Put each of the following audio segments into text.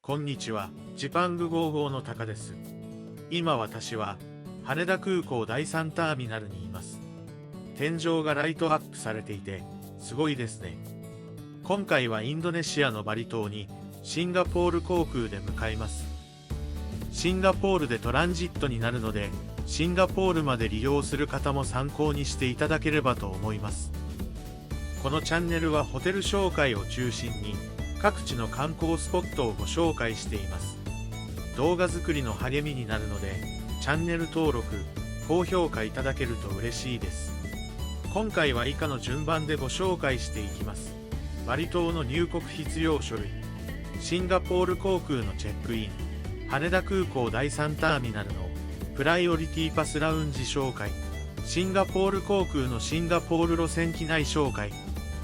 こんにちは、ジパング55のタカです。今私は、羽田空港第3ターミナルにいます。天井がライトアップされていて、すごいですね。今回はインドネシアのバリ島に、シンガポール航空で向かいます。シンガポールでトランジットになるので、シンガポールまで利用する方も参考にしていただければと思います。このチャンネルはホテル紹介を中心に、各地の観光スポットをご紹介しています。動画作りの励みになるので、チャンネル登録、高評価いただけると嬉しいです。今回は以下の順番でご紹介していきます。バリ島の入国必要書類、シンガポール航空のチェックイン、羽田空港第3ターミナルのプライオリティパスラウンジ紹介、シンガポール航空のシンガポール路線機内紹介、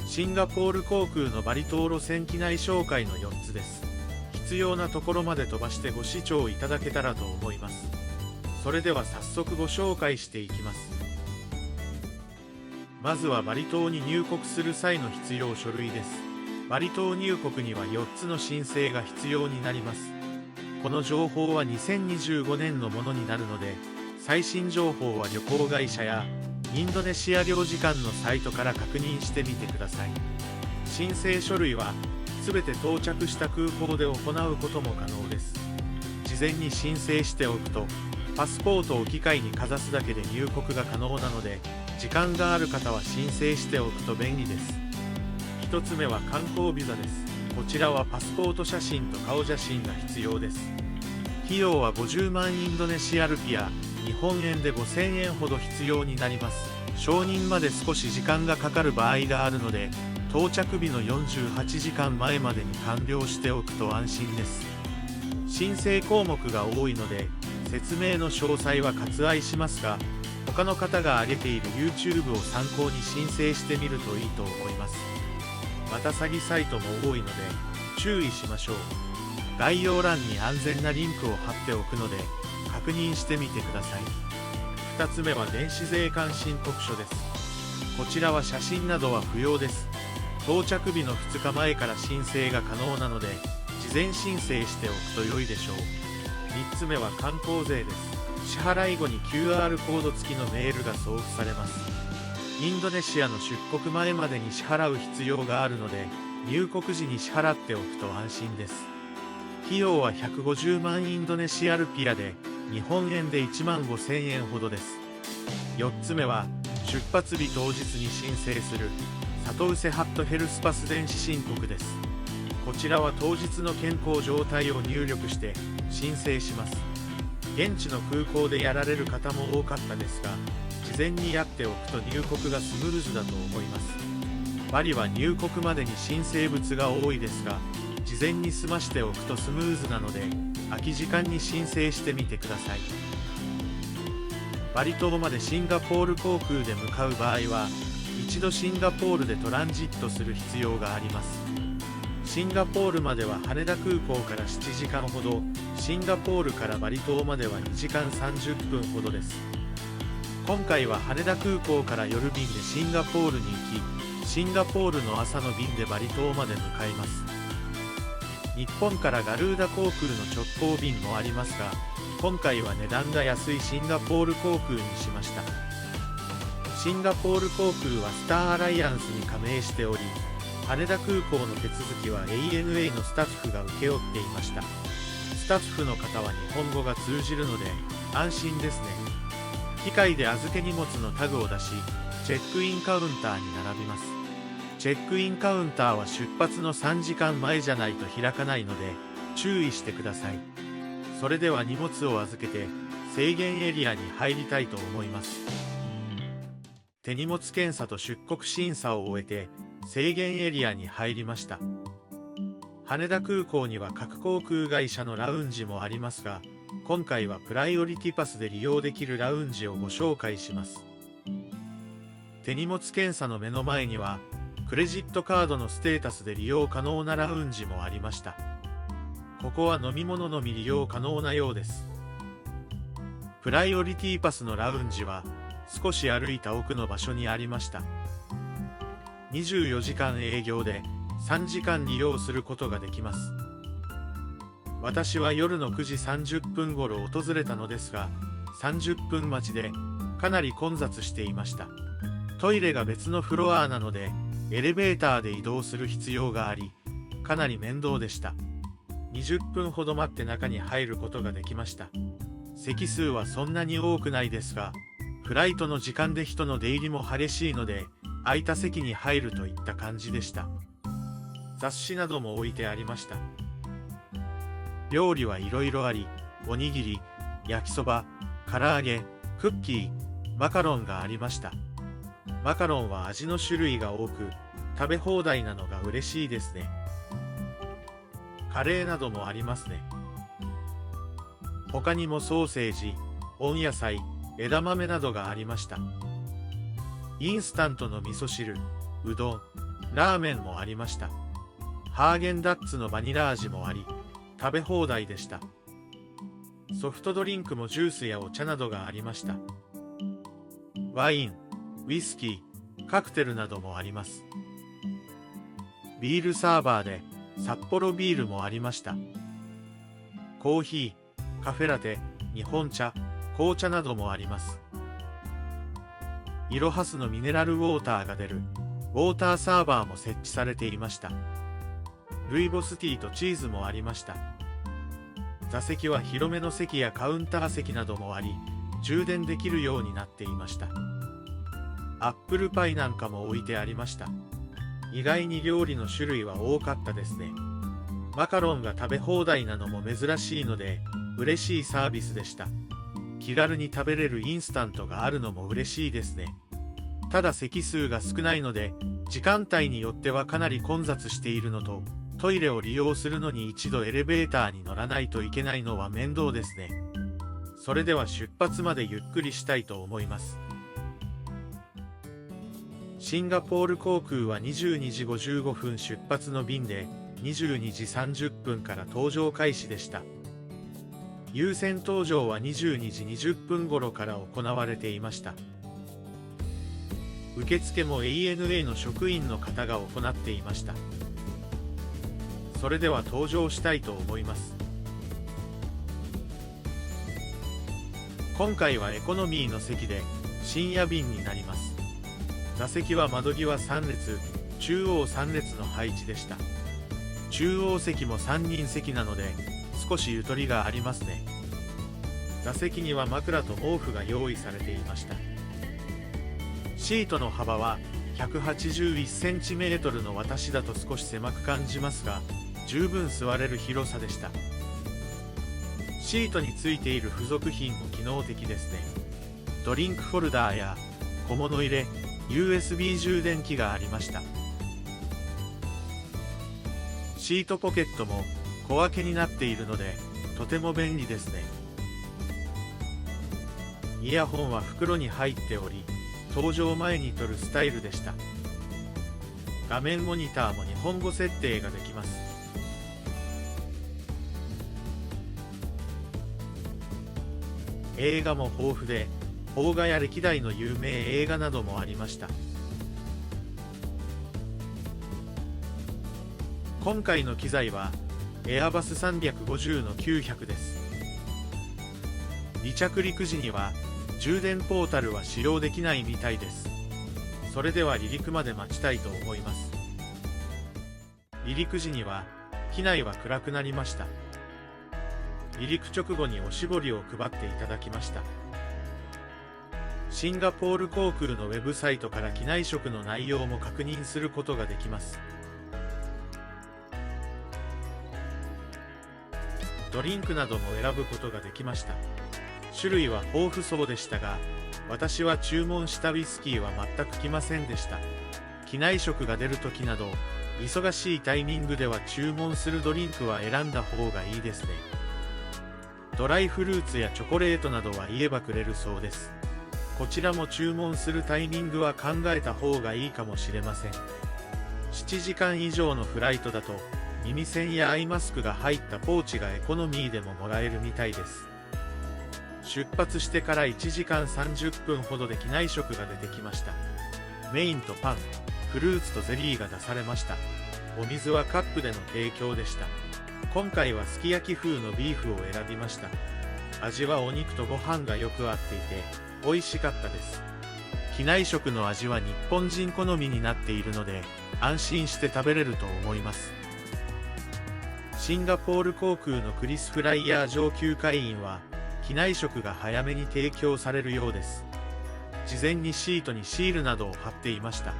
シンガポール航空のバリ島路線機内紹介の4つです。必要なところまで飛ばしてご視聴いただけたらと思います。それでは早速ご紹介していきます。まずはバリ島に入国する際の必要書類です。バリ島入国には4つの申請が必要になります。この情報は2025年のものになるので、最新情報は旅行会社やインドネシア領事館のサイトから確認してみてください。申請書類はすべて到着した空港で行うことも可能です。事前に申請しておくと、パスポートを機械にかざすだけで入国が可能なので、時間がある方は申請しておくと便利です。1つ目は観光ビザです。こちらはパスポート写真と顔写真が必要です。費用は50万インドネシアルピア、日本円で5000円ほど必要になります。承認まで少し時間がかかる場合があるので、到着日の48時間前までに完了しておくと安心です。申請項目が多いので、説明の詳細は割愛しますが、他の方が上げている YouTube を参考に申請してみるといいと思います。また詐欺サイトも多いので、注意しましょう。概要欄に安全なリンクを貼っておくので、確認してみてください。2つ目は電子税関申告書です。こちらは写真などは不要です。到着日の2日前から申請が可能なので、事前申請しておくと良いでしょう。3つ目は観光税です。支払い後に QR コード付きのメールが送付されます。インドネシアの出国前までに支払う必要があるので、入国時に支払っておくと安心です。費用は150万インドネシアルピアで、日本円で1万5000円ほどです。4つ目は、出発日当日に申請する、サトウセハットヘルスパス電子申告です。こちらは当日の健康状態を入力して申請します。現地の空港でやられる方も多かったですが、事前にやっておくと入国がスムーズだと思います。バリは入国までに申請物が多いですが、事前に済ましておくとスムーズなので、空き時間に申請してみてください。バリ島までシンガポール航空で向かう場合は、一度シンガポールでトランジットする必要があります。シンガポールまでは羽田空港から7時間ほど、シンガポールからバリ島までは2時間30分ほどです。今回は羽田空港から夜便でシンガポールに行き、シンガポールの朝の便でバリ島まで向かいます。日本からガルーダ航空の直行便もありますが、今回は値段が安いシンガポール航空にしました。シンガポール航空はスターアライアンスに加盟しており、羽田空港の手続きは ANA のスタッフが請け負っていました。スタッフの方は日本語が通じるので安心ですね。機械で預け荷物のタグを出し、チェックインカウンターに並びます。チェックインカウンターは出発の3時間前じゃないと開かないので注意してください。それでは荷物を預けて制限エリアに入りたいと思います。手荷物検査と出国審査を終えて制限エリアに入りました。羽田空港には各航空会社のラウンジもありますが、今回はプライオリティパスで利用できるラウンジをご紹介します。手荷物検査の目の前にはクレジットカードのステータスで利用可能なラウンジもありました。ここは飲み物のみ利用可能なようです。プライオリティパスのラウンジは少し歩いた奥の場所にありました。24時間営業で3時間利用することができます。私は夜の9時30分頃訪れたのですが、30分待ちでかなり混雑していました。トイレが別のフロアなので、エレベーターで移動する必要があり、かなり面倒でした。20分ほど待って中に入ることができました。席数はそんなに多くないですが、フライトの時間で人の出入りも激しいので、空いた席に入るといった感じでした。雑誌なども置いてありました。料理はいろいろあり、おにぎり、焼きそば、唐揚げ、クッキー、マカロンがありました。マカロンは味の種類が多く、食べ放題なのが嬉しいですね。カレーなどもありますね。他にもソーセージ、温野菜、枝豆などがありました。インスタントの味噌汁、うどん、ラーメンもありました。ハーゲンダッツのバニラ味もあり、食べ放題でした。ソフトドリンクもジュースやお茶などがありました。ワイン、ウイスキー、カクテルなどもあります。ビールサーバーで札幌ビールもありました。コーヒー、カフェラテ、日本茶、紅茶などもあります。イロハスのミネラルウォーターが出るウォーターサーバーも設置されていました。ルイボスティーとチーズもありました。座席は広めの席やカウンター席などもあり、充電できるようになっていました。アップルパイなんかも置いてありました。意外に料理の種類は多かったですね。マカロンが食べ放題なのも珍しいので、嬉しいサービスでした。気軽に食べれるインスタントがあるのも嬉しいですね。ただ席数が少ないので、時間帯によってはかなり混雑しているのと、トイレを利用するのに一度エレベーターに乗らないといけないのは面倒ですね。それでは出発までゆっくりしたいと思います。シンガポール航空は22時55分出発の便で、22時30分から搭乗開始でした。優先搭乗は22時20分頃から行われていました。受付も ANA の職員の方が行っていました。それでは搭乗したいと思います。今回はエコノミーの席で深夜便になります。座席は窓際3列、中央3列の配置でした。中央席も3人席なので少しゆとりがありますね。座席には枕と毛布が用意されていました。シートの幅は181センチメートルの私だと少し狭く感じますが、十分座れる広さでした。シートについている付属品も機能的ですね。ドリンクホルダーや小物入れ、USB 充電器がありました。シートポケットも小分けになっているのでとても便利ですね。イヤホンは袋に入っており、搭乗前に撮るスタイルでした。画面モニターも日本語設定ができます。映画も豊富で、邦画や歴代の有名映画などもありました。今回の機材はエアバス350の900です。離着陸時には充電ポータルは使用できないみたいです。それでは離陸まで待ちたいと思います。離陸時には機内は暗くなりました。離陸直後におしぼりを配っていただきました。シンガポール航空のウェブサイトから機内食の内容も確認することができます。ドリンクなども選ぶことができました。種類は豊富そうでしたが、私は注文したウイスキーは全く来ませんでした。機内食が出るときなど、忙しいタイミングでは注文するドリンクは選んだ方がいいですね。ドライフルーツやチョコレートなどは言えばくれるそうです。こちらも注文するタイミングは考えた方がいいかもしれません。7時間以上のフライトだと、耳栓やアイマスクが入ったポーチがエコノミーでももらえるみたいです。出発してから1時間30分ほどで機内食が出てきました。メインとパン、フルーツとゼリーが出されました。お水はカップでの提供でした。今回はすき焼き風のビーフを選びました。味はお肉とご飯がよく合っていて美味しかったです。機内食の味は日本人好みになっているので安心して食べれると思います。シンガポール航空のクリス・フライヤー上級会員は機内食が早めに提供されるようです。事前にシートにシールなどを貼っていました。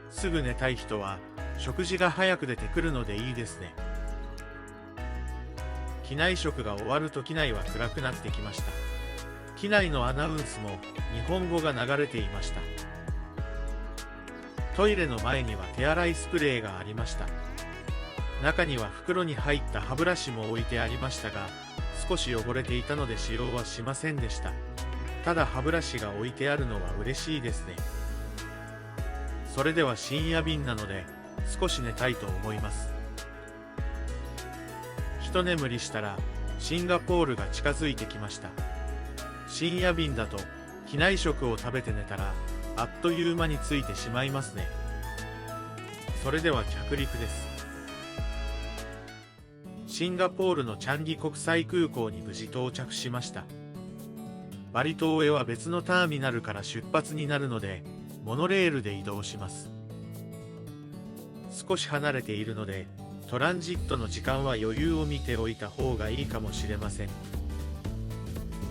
すぐ寝たい人は食事が早く出てくるのでいいですね。機内食が終わると機内は暗くなってきました。機内のアナウンスも日本語が流れていました。トイレの前には手洗いスプレーがありました。中には袋に入った歯ブラシも置いてありましたが、少し汚れていたので使用はしませんでした。ただ歯ブラシが置いてあるのは嬉しいですね。それでは深夜便なので少し寝たいと思います。一眠りしたらシンガポールが近づいてきました。深夜便だと機内食を食べて寝たらあっという間に着いてしまいますね。それでは着陸です。シンガポールのチャンギ国際空港に無事到着しました。バリ島へは別のターミナルから出発になるのでモノレールで移動します。少し離れているのでトランジットの時間は余裕を見ておいた方がいいかもしれません。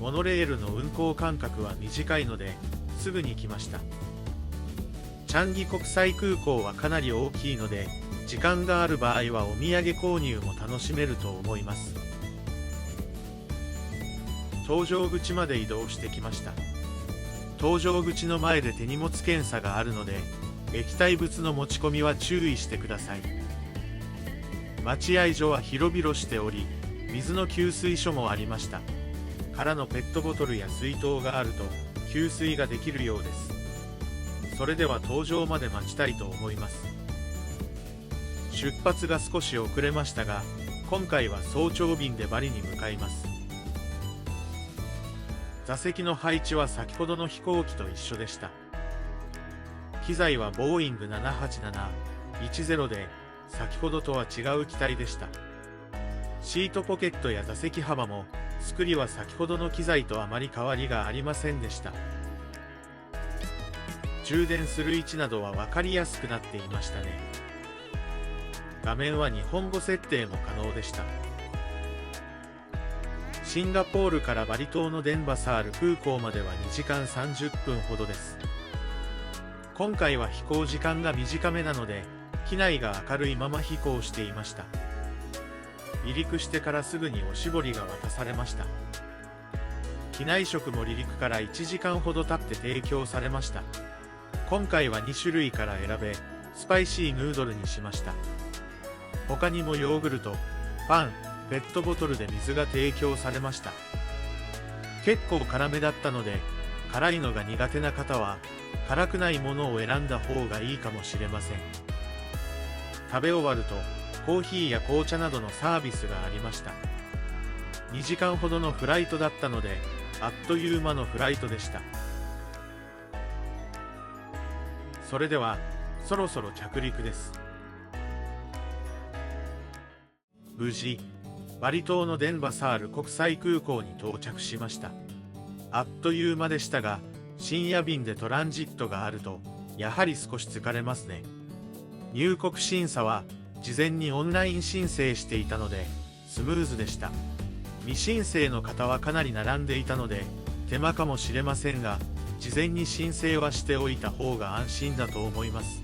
モノレールの運行間隔は短いのですぐに来ました。チャンギ国際空港はかなり大きいので時間がある場合はお土産購入も楽しめると思います。搭乗口まで移動してきました。搭乗口の前で手荷物検査があるので液体物の持ち込みは注意してください。待合所は広々しており水の給水所もありました。空のペットボトルや水筒があると給水ができるようです。それでは搭乗まで待ちたいと思います。出発が少し遅れましたが今回は早朝便でバリに向かいます。座席の配置は先ほどの飛行機と一緒でした。機材はボーイング787-10で先ほどとは違う機体でした。シートポケットや座席幅も作りは先ほどの機材とあまり変わりがありませんでした。充電する位置などは分かりやすくなっていましたね。画面は日本語設定も可能でした。シンガポールからバリ島のデンバサール空港までは2時間30分ほどです。今回は飛行時間が短めなので機内が明るいまま飛行していました。離陸してからすぐにおしぼりが渡されました。機内食も離陸から1時間ほど経って提供されました。今回は2種類から選べスパイシーヌードルにしました。他にもヨーグルト、パン、ペットボトルで水が提供されました。結構辛めだったので辛いのが苦手な方は辛くないものを選んだ方がいいかもしれません。食べ終わるとコーヒーや紅茶などのサービスがありました。2時間ほどのフライトだったのであっという間のフライトでした。それではそろそろ着陸です。無事バリ島のデンバサール国際空港に到着しました。あっという間でしたが深夜便でトランジットがあるとやはり少し疲れますね。入国審査は事前にオンライン申請していたのでスムーズでした。未申請の方はかなり並んでいたので手間かもしれませんが事前に申請はしておいた方が安心だと思います。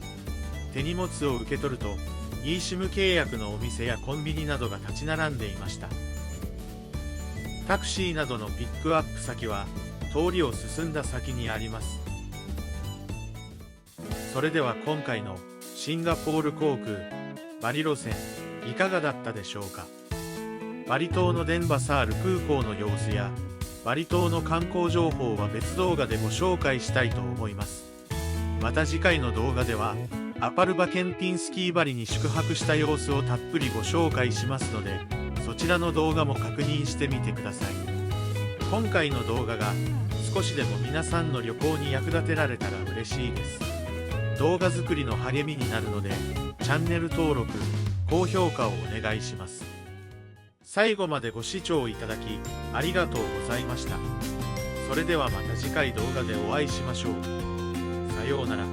手荷物を受け取るとeSIM 契約のお店やコンビニなどが立ち並んでいました。タクシーなどのピックアップ先は通りを進んだ先にあります。それでは今回のシンガポール航空バリ路線いかがだったでしょうか。バリ島のデンバサール空港の様子やバリ島の観光情報は別動画でご紹介したいと思います。また次回の動画ではアパルバケンピンスキーバリに宿泊した様子をたっぷりご紹介しますのでそちらの動画も確認してみてください。今回の動画が少しでも皆さんの旅行に役立てられたら嬉しいです。動画作りの励みになるのでチャンネル登録、高評価をお願いします。最後までご視聴いただき、ありがとうございました。それではまた次回動画でお会いしましょう。さようなら。